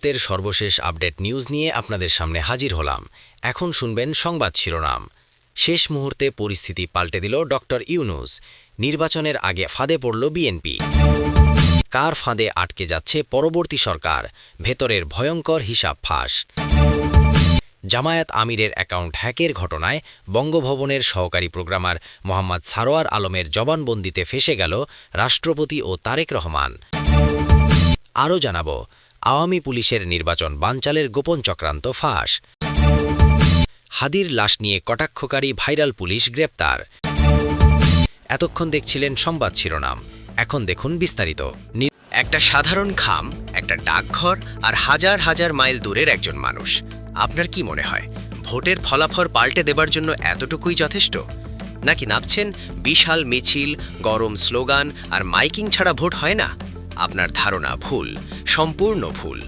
মুহূর্তের সর্বশেষ update news নিয়ে আপনাদের সামনে হাজির হলাম। এখন শুনবেন সংবাদ শিরোনাম। শেষ মুহূর্তে পরিস্থিতি পাল্টে দিল ডক্টর ইউনূস। নির্বাচনের আগে ফাঁদে পড়ল বিএনপি। কার ফাঁদে আটকে যাচ্ছে পরবর্তী সরকার, ভেতরের ভয়ঙ্কর হিসাব ফাঁস। জামায়াত আমিরের অ্যাকাউন্ট হ্যাকের ঘটনায় বঙ্গভবনের সহকারী প্রোগ্রামার মোহাম্মদ সারোয়ার আলমের জবানবন্দিতে ফেঁসে গেল রাষ্ট্রপতি ও তারেক রহমান। আরও জানাব, আওয়ামী পুলিশের নির্বাচন বানচালের গোপন চক্রান্ত ফাঁস। হাদির লাশ নিয়ে কটাক্ষকারী ভাইরাল পুলিশ গ্রেপ্তার। এতক্ষণ দেখছিলেন সংবাদ শিরোনাম, এখন দেখুন বিস্তারিত। একটা সাধারণ খাম, একটা ডাকঘর আর হাজার হাজার মাইল দূরের একজন মানুষ। আপনার কি মনে হয় ভোটের ফলাফল পাল্টে দেবার জন্য এতটুকুই যথেষ্ট? নাকি ভাবছেন বিশাল মিছিল, গরম স্লোগান আর মাইকিং ছাড়া ভোট হয় না? আপনার ধারণা ভুল, সম্পূর্ণ ভুল।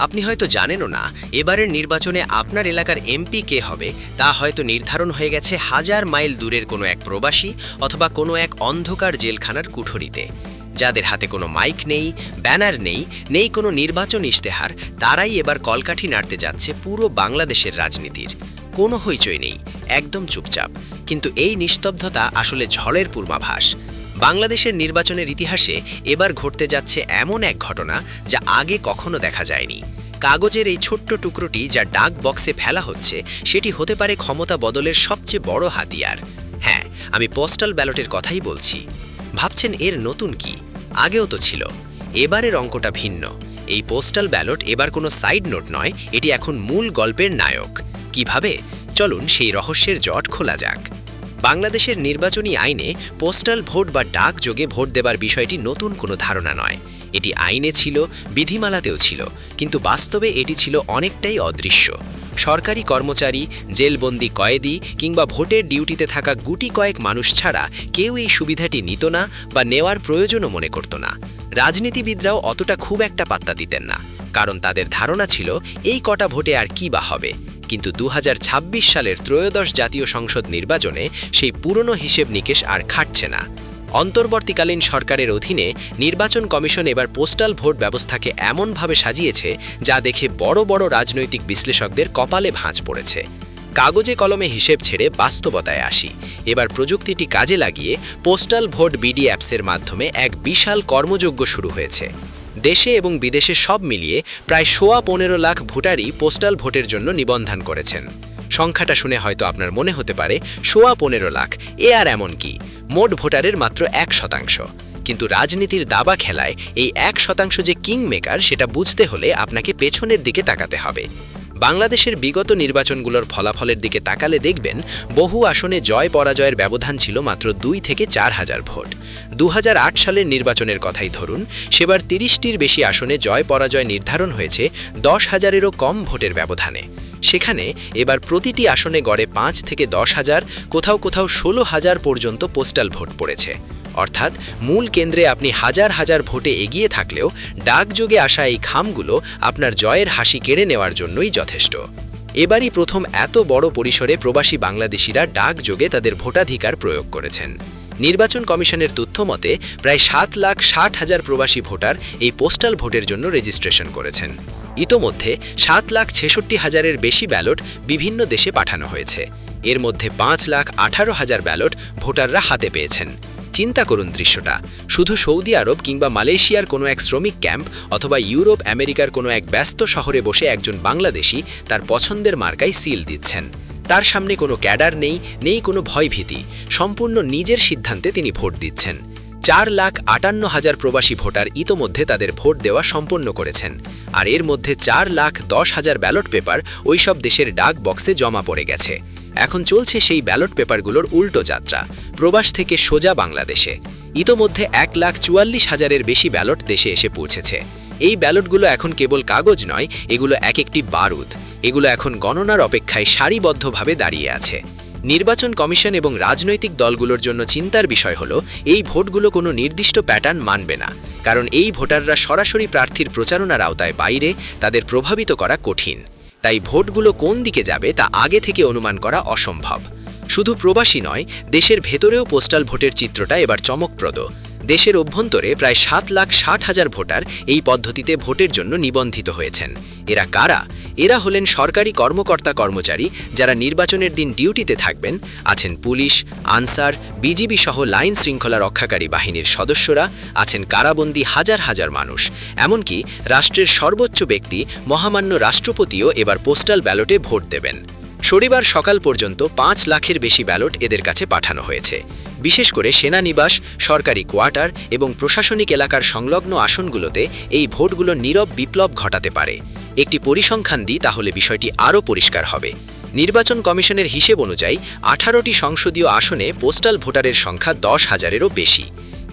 আপনি হয়তো জানেনও না এবারের নির্বাচনে আপনার এলাকার এমপি কে হবে তা হয়তো নির্ধারণ হয়ে গেছে হাজার মাইল দূরের কোনো এক প্রবাসী অথবা কোনো এক অন্ধকার জেলখানার কুঠরিতে। যাদের হাতে কোনো মাইক নেই, ব্যানার নেই কোনো নির্বাচন ইশতেহার, তারাই এবার কলকাঠি নাড়তে যাচ্ছে পুরো বাংলাদেশের রাজনীতির। কোনো হইচই নেই, একদম চুপচাপ। কিন্তু এই নিস্তব্ধতা আসলে ঝড়ের পূর্বাভাস। বাংলাদেশের নির্বাচনের ইতিহাসে এবার ঘটতে যাচ্ছে এমন এক ঘটনা যা আগে কখনো দেখা যায়নি। কাগজের এই ছোট্ট টুকরোটি যা ডাক বক্সে ফেলা হচ্ছে, সেটি হতে পারে ক্ষমতা বদলের সবচেয়ে বড় হাতিয়ার। হ্যাঁ, আমি পোস্টাল ব্যালটের কথাই বলছি। ভাবছেন এর নতুন কি? আগেও তো ছিল। এবারের অঙ্কটা ভিন্ন। এই পোস্টাল ব্যালট এবার কোনো সাইড নোট নয়, এটি এখন মূল গল্পের নায়ক। কিভাবে? চলুন সেই রহস্যের জট খোলা যাক। বাংলাদেশের নির্বাচনী আইনে পোস্টাল ভোট বা ডাকযোগে ভোট দেবার বিষয়টি নতুন কোনো ধারণা নয়। এটি আইনে ছিল, বিধিমালাতেও ছিল, কিন্তু বাস্তবে এটি ছিল অনেকটাই অদৃশ্য। সরকারি কর্মচারী, জেলবন্দি কয়েদি কিংবা ভোটের ডিউটিতে থাকা গুটি কয়েক মানুষ ছাড়া কেউ এই সুবিধাটি নিত না বা নেওয়ার প্রয়োজনও মনে করত না। রাজনীতিবিদরাও অতটা খুব একটা পাত্তা দিতেন না, কারণ তাদের ধারণা ছিল এই কটা ভোটে আর কি বা হবে। কিন্তু 2026 সালের ত্রয়োদশ জাতীয় সংসদ নির্বাচনে সেই পুরনো হিসেব নিকেশ আর খাটছে না। অন্তর্বর্তীকালীন সরকারের অধীনে নির্বাচন কমিশন এবার পোস্টাল ভোট ব্যবস্থাকে এমনভাবে সাজিয়েছে যা দেখে বড় বড় রাজনৈতিক বিশ্লেষকদের কপালে ভাঁজ পড়েছে। কাগজে কলমে হিসেব ছেড়ে বাস্তবতায় আসি। এবার প্রযুক্তিটি কাজে লাগিয়ে পোস্টাল ভোট বিডি অ্যাপসের মাধ্যমে এক বিশাল কর্মযজ্ঞ শুরু হয়েছে। দেশে এবং বিদেশে সব মিলিয়ে প্রায় 15 লাখ ভোটারই পোস্টাল ভোটের জন্য নিবন্ধন করেছেন। সংখ্যাটা শুনে হয়তো আপনার মনে হতে পারে 15 লাখ, এ আর এমন কি, মোট ভোটারের মাত্র 1%। কিন্তু রাজনীতির দাবা খেলায় এই 1% যে কিং মেকার সেটা বুঝতে হলে আপনাকে পেছনের দিকে তাকাতে হবে। বাংলাদেশের বিগত নির্বাচনগুলোর ফলাফলের দিকে তাকালে দেখবেন বহু আসনে জয় পরাজয়ের ব্যবধান ছিল মাত্র 2 থেকে 4 হাজার ভোট। 2008 সালের নির্বাচনের কথাই ধরুন, সেবার 30টির বেশি আসনে জয় পরাজয় নির্ধারণ হয়েছে 10 হাজারেরও কম ভোটের ব্যবধানে। সেখানে এবার প্রতিটি আসনে গড়ে 5 থেকে 10 হাজার, কোথাও কোথাও 16 হাজার পর্যন্ত পোস্টাল ভোট পড়েছে। অর্থাৎ মূল কেন্দ্রে আপনি হাজার হাজার ভোটে এগিয়ে থাকলেও ডাকযোগে আসা এই খামগুলো আপনার জয়ের হাসি কেড়ে নেওয়ার জন্যই যথেষ্ট। এবারই প্রথম এত বড় পরিসরে প্রবাসী বাংলাদেশিরা ডাকযোগে তাদের ভোটাধিকার প্রয়োগ করেছেন। নির্বাচন কমিশনের তথ্য মতে প্রায় 7,60,000 প্রবাসী ভোটার এই পোস্টাল ভোটের জন্য রেজিস্ট্রেশন করেছেন। ইতোমধ্যে 7,66,000-এর বেশি ব্যালট বিভিন্ন দেশে পাঠানো হয়েছে। এর মধ্যে 5,18,000 ব্যালট ভোটাররা হাতে পেয়েছেন। চিন্তা করুন দৃশ্যটা। শুধু সৌদি আরব কিংবা মালয়েশিয়ার কোনো এক শ্রমিক ক্যাম্প অথবা ইউরোপ আমেরিকার কোনো এক ব্যস্ত শহরে বসে একজন বাংলাদেশি তার পছন্দের মার্কায় সিল দিচ্ছেন। তার সামনে কোনো ক্যাডার নেই কোনো ভয়ভীতি। সম্পূর্ণ নিজের সিদ্ধান্তে তিনি ভোট দিচ্ছেন। 4,58,000 প্রবাসী ভোটার ইতোমধ্যে তাদের ভোট দেওয়া সম্পন্ন করেছেন। আর এর মধ্যে 4,10,000 ব্যালট পেপার ওইসব দেশের ডাক বক্সে জমা পড়ে গেছে। এখন চলছে সেই ব্যালট পেপারগুলোর উল্টো যাত্রা, প্রবাস থেকে সোজা বাংলাদেশে। ইতোমধ্যে 1,44,000-এর বেশি ব্যালট দেশে এসে পৌঁছেছে। এই ব্যালটগুলো এখন কেবল কাগজ নয়, এগুলো এক একটি বারুদ। এগুলো এখন গণনার অপেক্ষায় সারিবদ্ধভাবে দাঁড়িয়ে আছে। নির্বাচন কমিশন এবং রাজনৈতিক দলগুলোর জন্য চিন্তার বিষয় হলো এই ভোটগুলো কোনো নির্দিষ্ট প্যাটার্ন মানবে না, কারণ এই ভোটাররা সরাসরি প্রার্থীর প্রচারণার আওতায় বাইরে, তাদের প্রভাবিত করা কঠিন। তাই ভোটগুলো কোন দিকে যাবে তা আগে থেকে অনুমান করা অসম্ভব। শুধু প্রবাসী নয়, দেশের ভেতরেও পোস্টাল ভোটের চিত্রটা এবার চমকপ্রদ। দেশের অভ্যন্তরে প্রায় 7,60,000 ভোটার এই পদ্ধতিতে ভোটের জন্য নিবন্ধিত হয়েছেন। এরা কারা? এরা হলেন সরকারি কর্মকর্তা কর্মচারী যারা নির্বাচনের দিন ডিউটিতে থাকবেন, আছেন পুলিশ, আনসার, বিজিবি সহ লাইন শৃঙ্খলা রক্ষাকারী বাহিনীর সদস্যরা, আছেন কারাবন্দী হাজার হাজার মানুষ, এমনকি রাষ্ট্রের সর্বোচ্চ ব্যক্তি মহামান্য রাষ্ট্রপতিও এবার পোস্টাল ব্যালটে ভোট দেবেন। শনিবার সকাল পর্যন্ত 5 লাখের বেশি ব্যালট এদের কাছে পাঠানো হয়েছে। বিশেষ করে সেনানিবাস, সরকারি কোয়ার্টার এবং প্রশাসনিক এলাকার সংলগ্ন আসনগুলোতে এই ভোটগুলো নীরব বিপ্লব ঘটাতে পারে। একটি পরিসংখ্যান দিই, তাহলে বিষয়টি আরও পরিষ্কার হবে। নির্বাচন কমিশনের হিসেব অনুযায়ী 18টি সংসদীয় আসনে পোস্টাল ভোটারের সংখ্যা 10,000-এরও বেশি।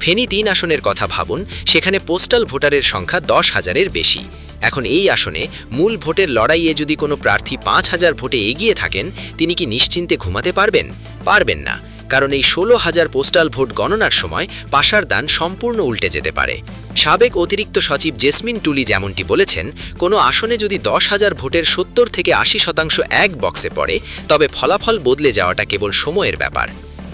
ফেনী 3 আসনের কথা ভাবুন, সেখানে পোস্টাল ভোটারের সংখ্যা 10,000-এর বেশি। এখন এই আসনে মূল ভোটের লড়াইয়ে যদি কোনো প্রার্থী 5,000 ভোটে এগিয়ে থাকেন, তিনি কি নিশ্চিন্তে ঘুমাতে পারবেন? পারবেন না, কারণ এই 16,000 পোস্টাল ভোট গণনার সময় পাশার দান সম্পূর্ণ উল্টে যেতে পারে। সাবেক অতিরিক্ত সচিব জেসমিন টুলি যেমনটি বলেছেন, কোনো আসনে যদি 10,000 ভোটের 70 থেকে 80% এক বক্সে পড়ে, তবে ফলাফল বদলে যাওয়াটা কেবল সময়ের ব্যাপার।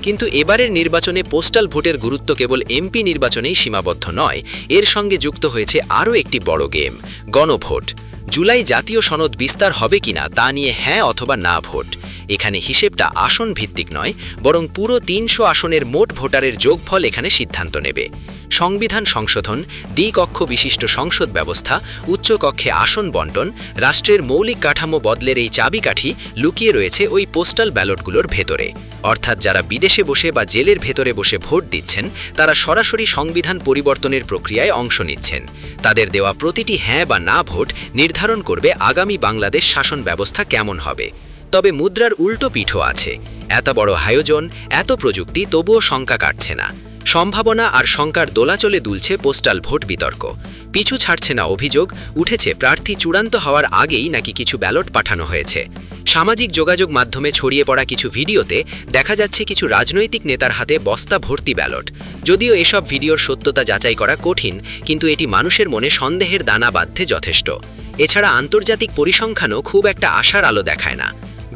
কিন্তু এবারের নির্বাচনে পোস্টাল ভোটের গুরুত্ব কেবল এমপি নির্বাচনেই সীমাবদ্ধ নয়, এর সঙ্গে যুক্ত হয়েছে আরও একটি বড় গেম, গণভোট। জুলাই জাতীয় সনদ বিস্তার হবে কিনা তা নিয়ে হ্যাঁ অথবা না ভোট। এখানে হিসেবটা আসন ভিত্তিক নয়, বরং পুরো 300 আসনের মোট ভোটারের যোগফল এখানে সিদ্ধান্ত নেবে। সংবিধান সংশোধন, দ্বিকক্ষ বিশিষ্ট সংসদ ব্যবস্থা, উচ্চকক্ষে আসন বন্টন, রাষ্ট্রের মৌলিক কাঠামো বদলের এই চাবিকাঠি লুকিয়ে রয়েছে ওই পোস্টাল ব্যালটগুলোর ভেতরে। অর্থাৎ যারা বিদেশে বসে বা জেলের ভেতরে বসে ভোট দিচ্ছেন, তারা সরাসরি সংবিধান পরিবর্তনের প্রক্রিয়ায় অংশ নিচ্ছেন। তাদের দেওয়া প্রতিটি হ্যাঁ বা না ভোট নির্ধারণ করবে আগামী বাংলাদেশ শাসন ব্যবস্থা কেমন হবে। তবে মুদ্রার উল্টো পিঠও আছে। এত বড় আয়োজন, এত প্রযুক্তি, তবুও শঙ্কা কাটছে না। সম্ভাবনা আর শঙ্কার দোলাচলে দুলছে পোস্টাল ভোট বিতর্ক। পিছু ছাড়ছে না অভিযোগ, উঠেছে প্রার্থী চূড়ান্ত হওয়ার আগেই নাকি কিছু ব্যালট পাঠানো হয়েছে। সামাজিক যোগাযোগ মাধ্যমে ছড়িয়ে পড়া কিছু ভিডিওতে দেখা যাচ্ছে কিছু রাজনৈতিক নেতার হাতে বস্তা ভর্তি ব্যালট। যদিও এসব ভিডিওর সত্যতা যাচাই করা কঠিন, কিন্তু এটি মানুষের মনে সন্দেহের দানা বাঁধতে যথেষ্ট। এছাড়া আন্তর্জাতিক পরিসংখ্যানও খুব একটা আশার আলো দেখায় না।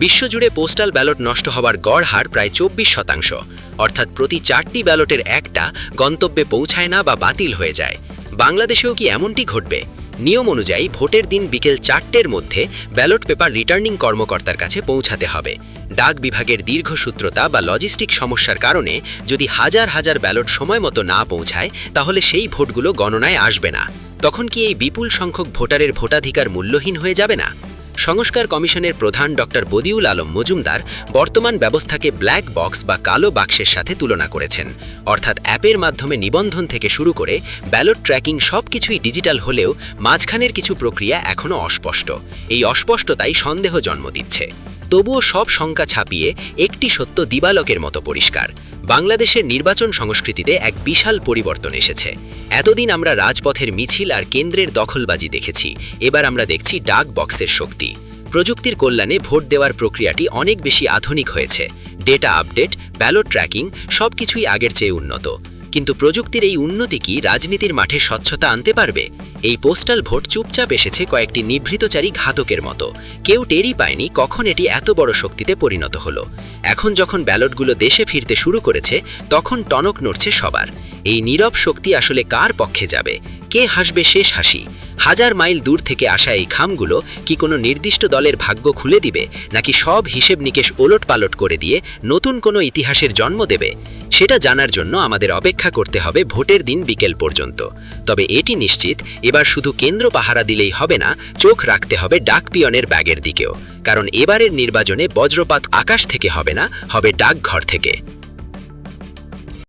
বিশ্বজুড়ে পোস্টাল ব্যালট নষ্ট হওয়ার গড় হার প্রায় 24%, অর্থাৎ প্রতি 4টি ব্যালটের একটা গন্তব্যে পৌঁছায় না বা বাতিল হয়ে যায়। বাংলাদেশেও কি এমনটি ঘটবে? নিয়ম অনুযায়ী ভোটের দিন বিকেল 4টের মধ্যে ব্যালট পেপার রিটার্নিং কর্মকর্তার কাছে পৌঁছাতে হবে। ডাক বিভাগের দীর্ঘসূত্রতা বা লজিস্টিক সমস্যার কারণে যদি হাজার হাজার ব্যালট সময় মতো না পৌঁছায়, তাহলে সেই ভোটগুলো গণনায় আসবে না। তখন কি এই বিপুল সংখ্যক ভোটারের ভোটাধিকার মূল্যহীন হয়ে যাবে না? সংস্কার কমিশনের প্রধান ডক্টর বদিউল আলম মজুমদার বর্তমান ব্যবস্থাকে ব্ল্যাক বক্স বা কালো বাক্সের সাথে তুলনা করেছেন। অর্থাৎ অ্যাপের মাধ্যমে নিবন্ধন থেকে শুরু করে ব্যালট ট্র্যাকিং সবকিছুই ডিজিটাল হলেও মাঝখানের কিছু প্রক্রিয়া এখনও অস্পষ্ট। এই অস্পষ্টতাই সন্দেহ জন্ম দিচ্ছে। তবুও সব শঙ্কা ছাপিয়ে একটি সত্য দিবালোকের মতো পরিষ্কার। বাংলাদেশের নির্বাচন সংস্কৃতিতে এক বিশাল পরিবর্তন এসেছে। এতদিন আমরা রাজপথের মিছিল আর কেন্দ্রের দখলবাজি দেখেছি, এবার আমরা দেখছি ডাক বক্সের শক্তি। প্রযুক্তির কল্যাণে ভোট দেওয়ার প্রক্রিয়াটি অনেক বেশি আধুনিক হয়েছে। ডেটা আপডেট, ব্যালট ট্র্যাকিং সবকিছুই আগের চেয়ে উন্নত। কিন্তু প্রযুক্তির এই উন্নতি কি রাজনীতির মাঠে স্বচ্ছতা আনতে পারবে? এই পোস্টাল ভোট চুপচাপ এসেছে কয়েকটি নিভৃতচারী ঘাতকের মতো। কেউ টেরই পায়নি কখন এটি এত বড় শক্তিতে পরিণত হলো। এখন যখন ব্যালটগুলো দেশে ফিরতে শুরু করেছে, তখন টনক নড়ছে সবার। এই নীরব শক্তি আসলে কার পক্ষে যাবে? কে হাসবে শেষ হাসি? হাজার মাইল দূর থেকে আসা এই খামগুলো কি কোনো নির্দিষ্ট দলের ভাগ্য খুলে দিবে, নাকি সব হিসেব নিকেশ ওলটপালট করে দিয়ে নতুন কোনো ইতিহাসের জন্ম দেবে? সেটা জানার জন্য আমাদের অপেক্ষা করতে হবে ভোটের দিন বিকেল পর্যন্ত। তবে এটি নিশ্চিত, এবার শুধু কেন্দ্র পাহারা দিলেই হবে না, চোখ রাখতে হবে ডাকপিয়নের ব্যাগের দিকেও। কারণ এবারের নির্বাচনে বজ্রপাত আকাশ থেকে হবে না, হবে ডাকঘর থেকে।